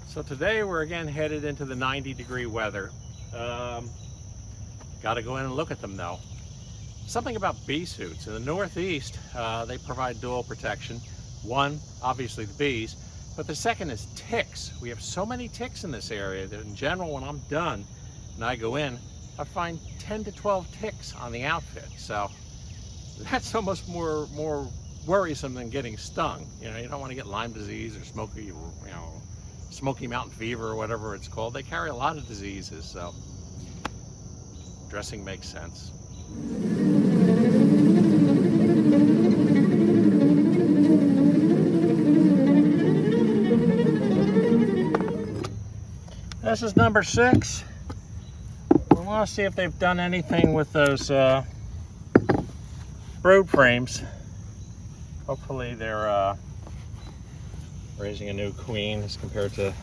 So today we're again headed into the 90-degree weather. Got to go in and look at them though. Something about bee suits. In the Northeast, they provide dual protection. One, obviously the bees, but the second is ticks. We have so many ticks in this area that in general, when I'm done and I go in, I find 10 to 12 ticks on the outfit. So that's almost more worrisome than getting stung. You know, you don't want to get Lyme disease or Smoky Mountain fever or whatever it's called. They carry a lot of diseases, so dressing makes sense. This is number 6. We want to see if they've done anything with those brood frames. Hopefully they're raising a new queen as compared to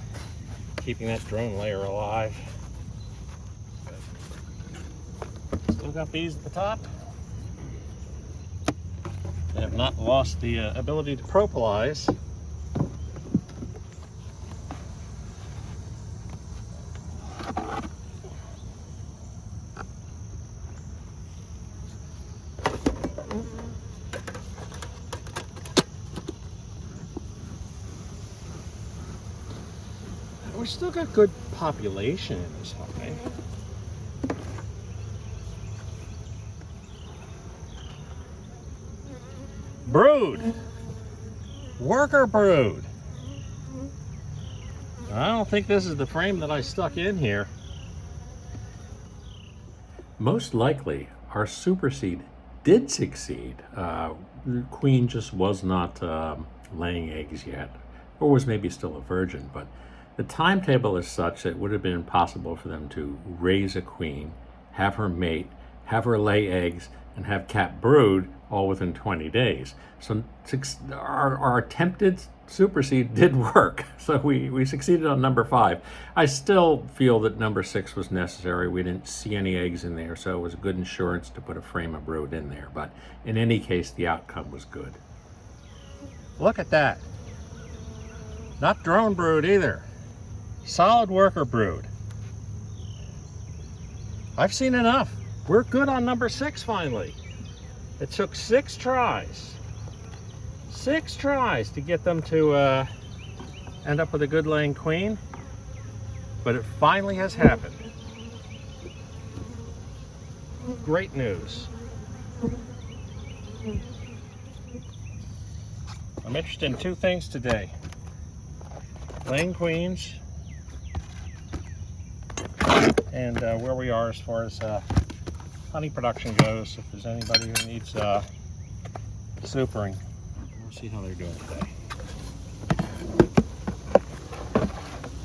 keeping that drone layer alive. Still got bees at the top. They have not lost the ability to propolize. We still got good population in this hive. Brood. Worker brood. I don't think this is the frame that I stuck in here. Most likely, our supersede did succeed. The queen just was not laying eggs yet, or was maybe still a virgin, but the timetable is such that it would have been impossible for them to raise a queen, have her mate, have her lay eggs, and have cat brood all within 20 days. So our attempted supersede did work. So we succeeded on number 5. I still feel that number 6 was necessary. We didn't see any eggs in there, so it was a good insurance to put a frame of brood in there. But in any case, the outcome was good. Look at that. Not drone brood either. Solid worker brood. I've seen enough. We're good on number 6 finally. It took 6 tries. 6 tries to get them to end up with a good laying queen. But it finally has happened. Great news. I'm interested in 2 things today. Laying queens and where we are as far as honey production goes. If there's anybody who needs supering, we'll see how they're doing today.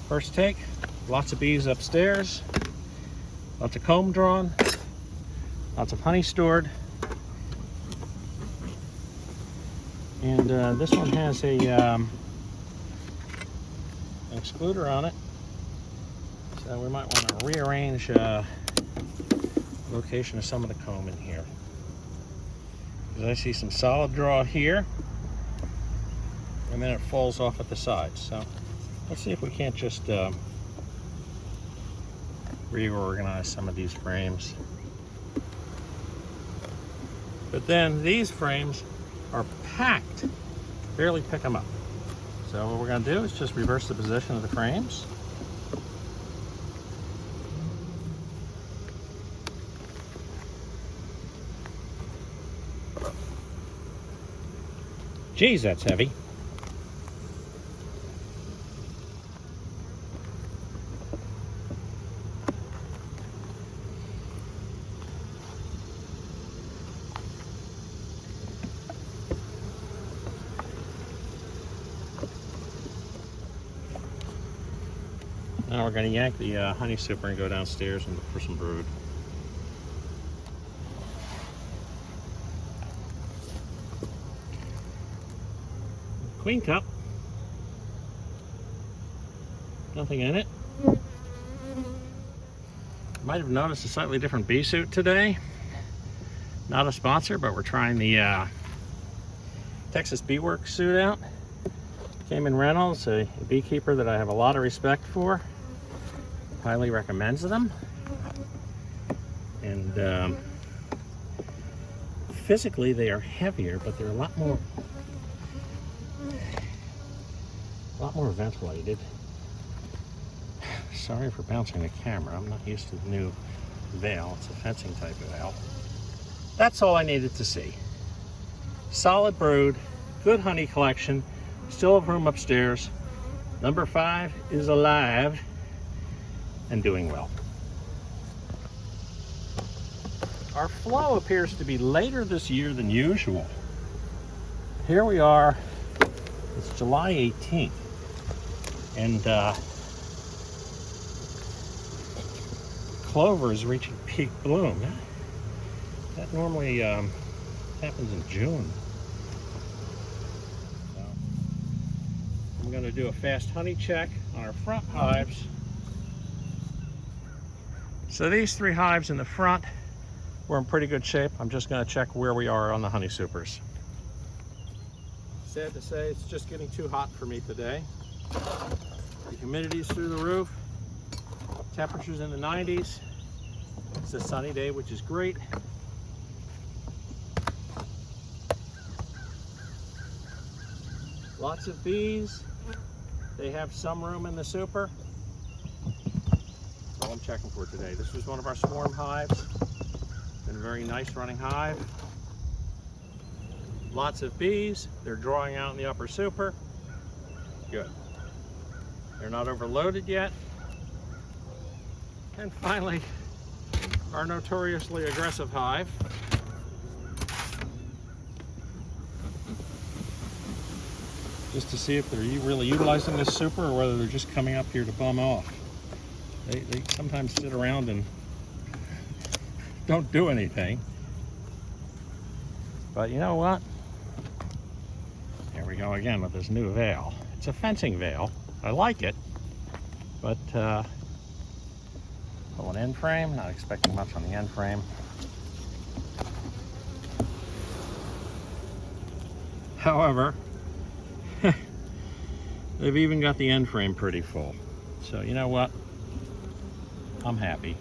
First take, lots of bees upstairs, lots of comb drawn, lots of honey stored, and this one has a an excluder on it. So we might want to rearrange location of some of the comb in here. Because I see some solid draw here, and then it falls off at the sides. So let's see if we can't just reorganize some of these frames. But then these frames are packed. Barely pick them up. So what we're going to do is just reverse the position of the frames. Geez, that's heavy. Now we're going to yank the honey super and go downstairs and look for some brood. Queen cup. Nothing in it. Might have noticed a slightly different bee suit today. Not a sponsor, but we're trying the Texas Bee Works suit out. Cayman Reynolds, a beekeeper that I have a lot of respect for, highly recommends them. And physically they are heavier, but they're a lot more ventilated. Sorry for bouncing the camera. I'm not used to the new veil. It's a fencing type of veil. That's all I needed to see. Solid brood, good honey collection, still have room upstairs. Number 5 is alive and doing well. Our flow appears to be later this year than usual. Here we are, it's July 18th, and clover is reaching peak bloom. That normally happens in June. So I'm going to do a fast honey check on our front hives. So these 3 hives in the front, we're in pretty good shape. I'm just going to check where we are on the honey supers. Sad to say, it's just getting too hot for me today. The humidity's through the roof. Temperatures in the 90s. It's a sunny day, which is great. Lots of bees. They have some room in the super. That's all I'm checking for today. This was one of our swarm hives. Been a very nice running hive. Lots of bees. They're drawing out in the upper super. Good. They're not overloaded yet. And finally, our notoriously aggressive hive. Just to see if they're really utilizing this super or whether they're just coming up here to bum off. They sometimes sit around and don't do anything. But you know what? Here we go again with this new veil. It's a fencing veil. I like it, but pull an end frame. Not expecting much on the end frame. However, they've even got the end frame pretty full. So you know what? I'm happy.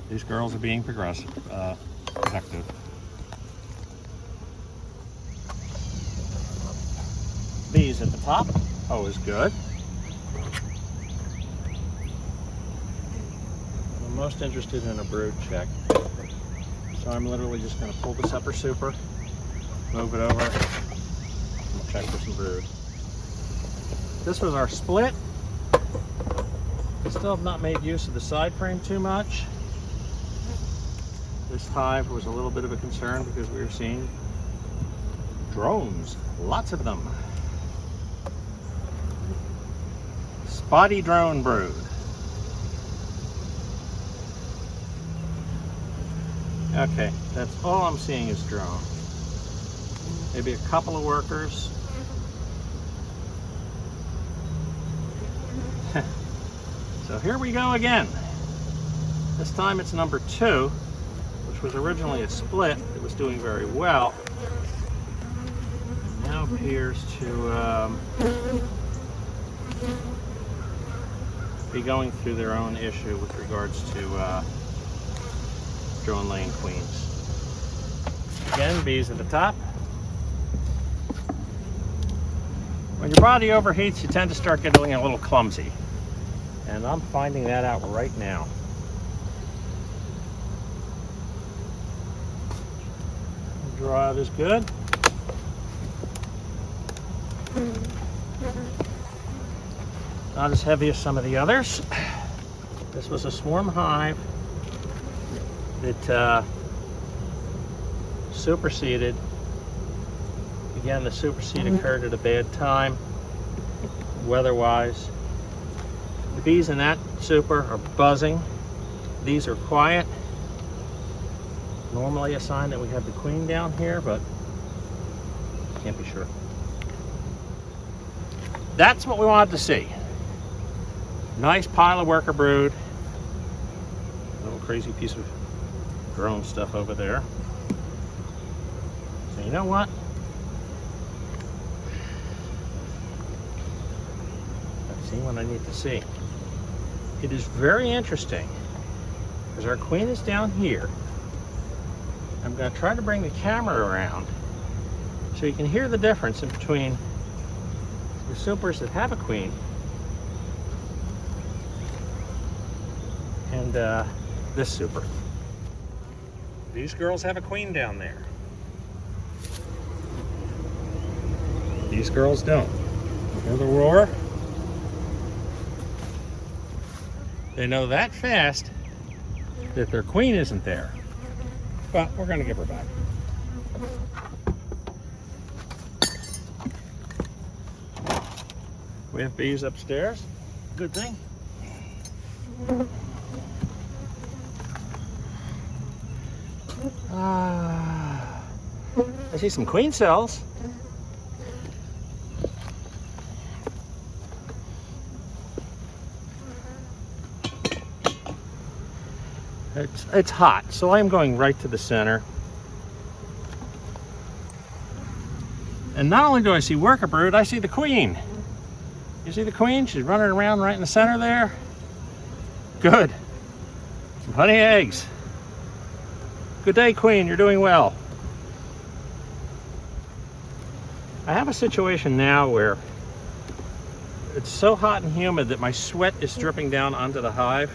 These girls are being productive. Bees at the top, always good. I'm most interested in a brood check. So I'm literally just going to pull this upper super, move it over, and check for some brood. This was our split. Still have not made use of the side frame too much. This hive was a little bit of a concern because we were seeing drones, lots of them. Spotty drone brood. Okay, that's all I'm seeing is drone. Maybe a couple of workers. So here we go again. This time it's number 2, which was originally a split. It was doing very well. Now appears to be going through their own issue with regards to drone laying queens. Again, bees at the top. When your body overheats, you tend to start getting a little clumsy. And I'm finding that out right now. Drive is good. Not as heavy as some of the others. This was a swarm hive that superseded. Again, the supersede occurred at a bad time, weather-wise. The bees in that super are buzzing. These are quiet. Normally a sign that we have the queen down here, but can't be sure. That's what we wanted to see. Nice pile of worker brood. A little crazy piece of drone stuff over there. So you know what? seeing what I need to see. It is very interesting because our queen is down here. I'm going to try to bring the camera around so you can hear the difference in between the supers that have a queen and this super. These girls have a queen down there. These girls don't. Hear the roar? They know that fast that their queen isn't there. But we're going to give her back. We have bees upstairs. Good thing. I see some queen cells. It's hot, so I'm going right to the center. And not only do I see worker brood, I see the queen. You see the queen? She's running around right in the center there. Good. Some honey eggs. Good day, queen. You're doing well. I have a situation now where it's so hot and humid that my sweat is dripping down onto the hive.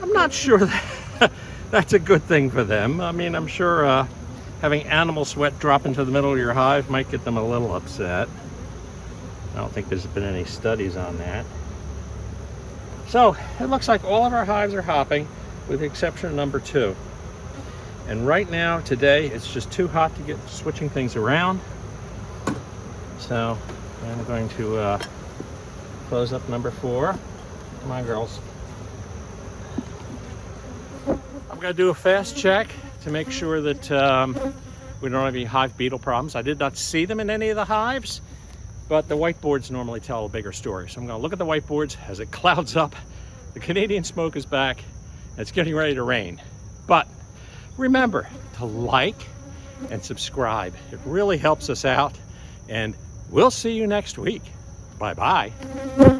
I'm not sure that that's a good thing for them. I mean, I'm sure having animal sweat drop into the middle of your hive might get them a little upset. I don't think there's been any studies on that. So it looks like all of our hives are hopping with the exception of number 2. And right now, today, it's just too hot to get switching things around. So I'm going to close up number 4. Come on, girls. I'm going to do a fast check to make sure that we don't have any hive beetle problems. I did not see them in any of the hives, but the whiteboards normally tell a bigger story. So I'm going to look at the whiteboards as it clouds up. The Canadian smoke is back. And it's getting ready to rain. But remember to like and subscribe. It really helps us out. And we'll see you next week. Bye-bye.